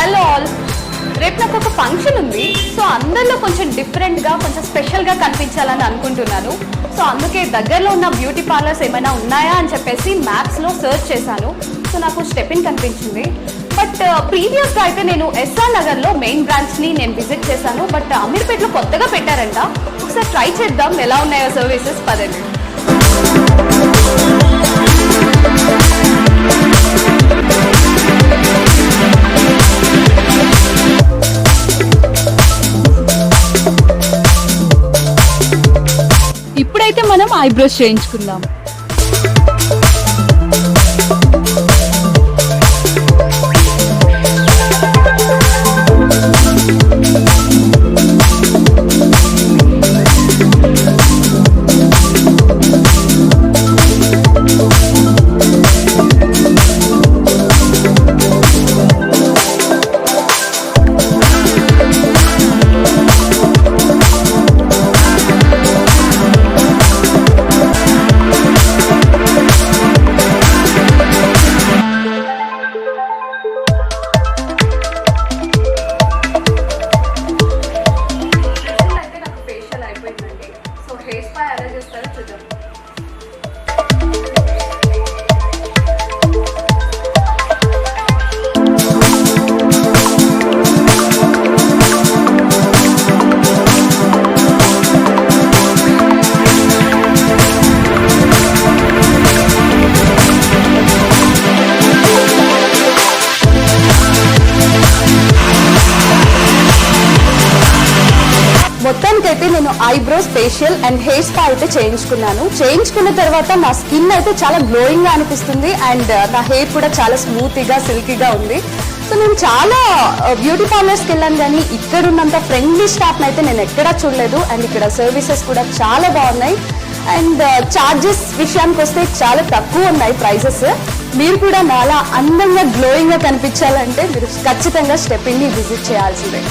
Hello all, రేపు నాకు ఒక ఫంక్షన్ ఉంది. సో అందరిలో కొంచెం డిఫరెంట్గా, కొంచెం స్పెషల్గా కనిపించాలని అనుకుంటున్నాను. సో అందుకే దగ్గరలో ఉన్న బ్యూటీ పార్లర్స్ ఏమైనా ఉన్నాయా అని చెప్పేసి మ్యాప్స్లో సర్చ్ చేశాను. సో నాకు స్టెపిన్ కనిపించింది. బట్ ప్రీవియస్గా అయితే నేను ఎస్ఆర్ నగర్లో మెయిన్ బ్రాంచ్ని నేను విజిట్ చేశాను. బట్ అమీర్పేటలో కొత్తగా పెట్టారంట. ఒకసారి ట్రై చేద్దాం ఎలా ఉన్నాయో సర్వీసెస్. పదండి. ఇప్పుడైతే మనం ఐబ్రోస్ చేయించుకుందాం. మొత్తానికైతే నేను eyebrows, facial and hair spa అయితే చేయించుకున్న తర్వాత నా స్కిన్ అయితే చాలా గ్లోయింగ్ గా అనిపిస్తుంది. అండ్ నా హెయిర్ కూడా చాలా స్మూత్గా, సిల్కీగా ఉంది. సో నేను చాలా బ్యూటీ పార్లర్స్కి వెళ్ళాను, కానీ ఇక్కడ ఉన్నంత ఫ్రెండ్లీ స్టాఫ్ని అయితే నేను ఎక్కడా చూడలేదు. అండ్ ఇక్కడ సర్వీసెస్ కూడా చాలా బాగున్నాయి. అండ్ చార్జెస్ విషయానికి వస్తే చాలా తక్కువ ఉన్నాయి ప్రైసెస్. మీరు కూడా నాలా అందంగా, గ్లోయింగ్గా కనిపించాలంటే మీరు ఖచ్చితంగా స్టెపిన్ని విజిట్ చేయాల్సిందే.